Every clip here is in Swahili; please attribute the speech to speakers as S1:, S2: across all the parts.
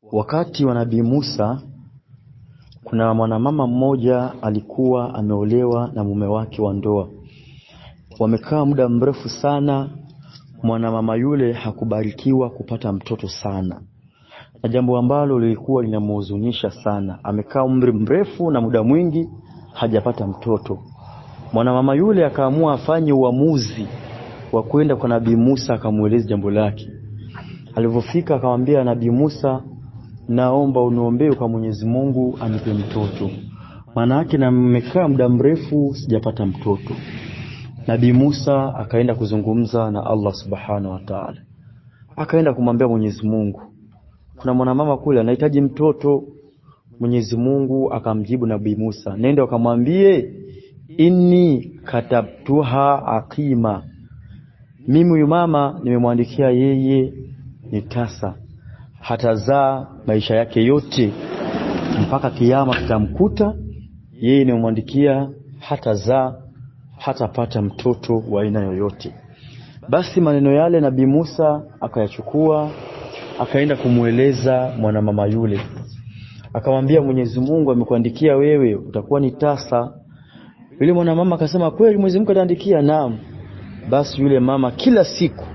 S1: Wakati wa Nabii Musa, kuna mwanamama mmoja alikuwa ameolewa na mume wake wa ndoa. Wamekaa muda mrefu sana, mwanamama yule hakubarikiwa kupata mtoto sana. Na jambo ambalo lilikuwa linamhuzunisha sana. Amekaa umri mrefu na muda mwingi hajapata mtoto. Mwanamama yule akaamua afanye uamuzi wa kwenda kwa Nabii Musa akamueleza jambo lake. Alipofika akamwambia Nabii Musa, naomba uniombee kwa Mwenyezi Mungu anipe mtoto. Maana yake na mmekaa muda mrefu sijapata mtoto. Nabii Musa akaenda kuzungumza na Allah Subhanahu wa Ta'ala. Akaenda kumwambia Mwenyezi Mungu, kuna mwanamama kule anahitaji mtoto. Mwenyezi Mungu akamjibu Nabii Musa, nenda ukamwambie inni katabtuha aqima. Mimi huyu mama nimemwandikia yeye ni tasa, hatazaa maisha yake yote mpaka kiyama kitamkuta. Yeye nimemwandikia hatazaa, hatapata mtoto wa aina yoyote. Basi maneno yale Nabii Musa akayachukua, akaenda kumueleza mwanamama yule. Akamwambia Mwenyezi Mungu amekuandikia wewe utakuwa ni tasa. Yule mwanamama akasema kweli Mwenyezi Mungu ataandikia? Naam. Basi yule mama kila siku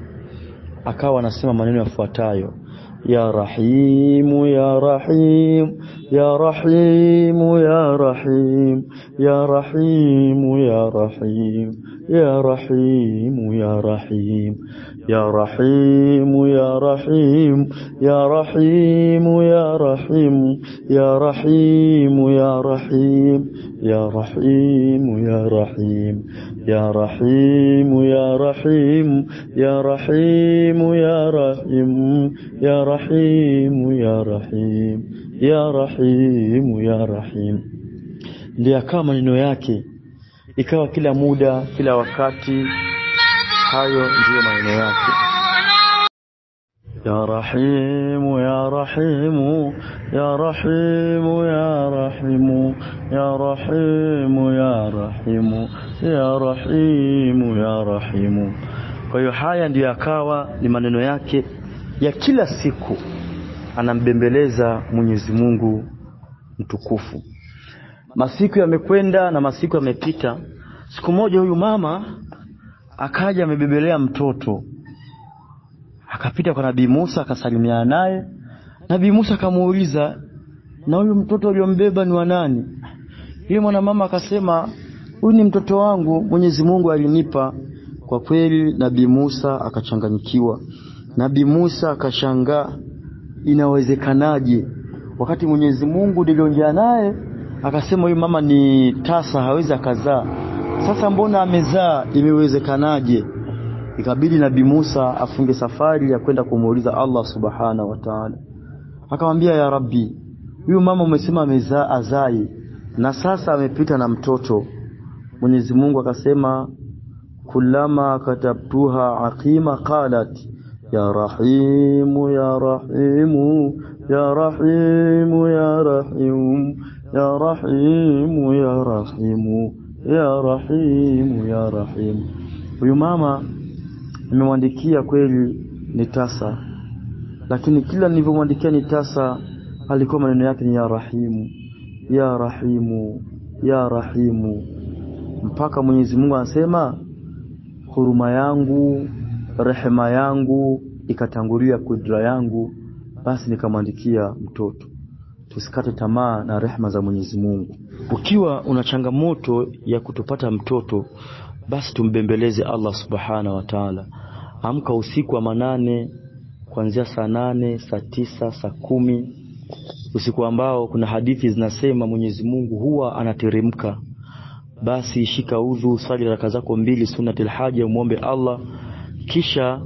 S1: akawa anasema maneno yafuatayo: ya Rahimu ya Rahim, ya Rahimu ya Rahim, ya Rahimu ya Rahim, ya Rahimu ya Rahim, ya Rahimu ya Rahim, ya Rahimu ya Rahim, ya Rahimu ya Rahim, ya Rahimu ya Rahim, ya Rahimu ya Rahim, ya Rahimu ya Rahim, ya Rahimu ya Rahim, ya Rahimu ya Rahim. Ndio kama maneno yake ikawa kila muda, kila wakati, hayo ndio maneno yake. Ya Rahimu ya Rahimu, ya Rahimu ya Rahimu, ya Rahimu ya Rahimu, ya Rahimu ya Rahimu. Kwa hiyo haya ndio yakawa ni maneno yake ya kila siku, anambembeleza Mwenyezi Mungu mtukufu. Masiku yamekwenda na masiku yamepita. Siku moja huyu mama akaja amebebelea mtoto. Akapita kwa Nabii Musa akasalimiana naye. Nabii Musa akamuuliza, na huyu mtoto aliombeba ni wa nani? Yule mwanamama akasema, huyu ni mtoto wangu, Mwenyezi Mungu alinipa. Kwa kweli Nabii Musa akachanganyikiwa. Nabii Musa akashangaa, inawezekanaje wakati Mwenyezi Mungu niliongea naye akasema huyu mama ni tasa, hawezi akazaa. Sasa mbona amezaa, imewezekanaje? Ikabidi Nabii Musa afunge safari ya kwenda kumuuliza Allah Subhanahu wa Ta'ala. Akamwambia, ya Rabbi, huyu mama umesema amezaa azai na sasa amepita na mtoto. Mwenyezi Mungu akasema, kullama katabtuha aqima qalat ya Rahimu ya Rahimu, ya Rahimu ya Rahimu, ya Rahimu ya Rahimu, ya Rahimu ya Rahimu. Huyu mama nimemwandikia kweli ni tasa, lakini kila nilivyomwandikia ni tasa alikuwa maneno yake ni ya Rahimu, ya Rahimu, ya Rahimu, mpaka Mwenyezi Mungu anasema huruma yangu, rehema yangu ikatangulia kudra yangu, basi nikamwandikia mtoto. Tusikate tamaa na rehema za Mwenyezi Mungu. Ukiwa una changamoto ya kutopata mtoto, basi tumbembeleze Allah Subhanahu wa Ta'ala. Amka usiku wa manane kuanzia saa 8, saa 9, saa 10, usiku ambao kuna hadithi zinasema Mwenyezi Mungu huwa anateremka. Basi shika udhu, swali raka zako 2 sunnatul haja, muombe Allah, kisha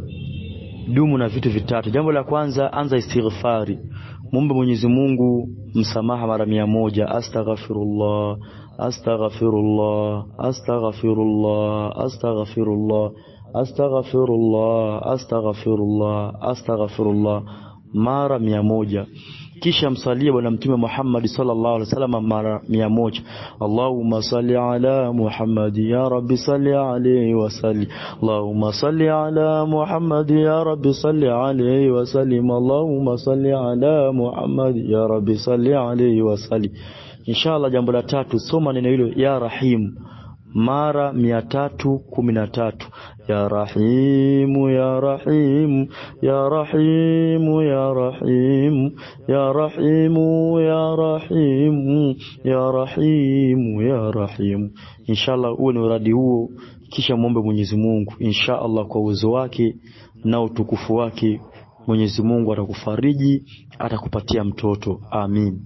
S1: dumu na vitu vitatu. Jambo la kwanza, anza istighfari. Muombe Mwenyezi Mungu msamaha mara 100. Astaghfirullah, astaghfirullah, astaghfirullah, astaghfirullah, astaghfirullah, astaghfirullah, astaghfirullah mara 100. kisha msalie bwana mtume Muhammad sallallahu alaihi wasallam mara 100. Allahumma salli ala Muhammad ya rabbi salli alayhi wa sallim. Allahumma salli ala Muhammad ya rabbi salli alayhi wa sallim. Allahumma salli ala Muhammad ya rabbi salli alayhi wa sallim. Inshallah, jambo la tatu, soma neno hilo ya Rahim mara 313. Ya Rahim ya Rahim ya Rahim ya Rahim ya Rahim ya Rahim ya Rahim ya Rahim. Inshallah huo ni uradi huo, kisha muombe Mwenyezi Mungu. Inshallah kwa uwezo wake na utukufu wake Mwenyezi Mungu atakufariji, atakupatia mtoto. Amin.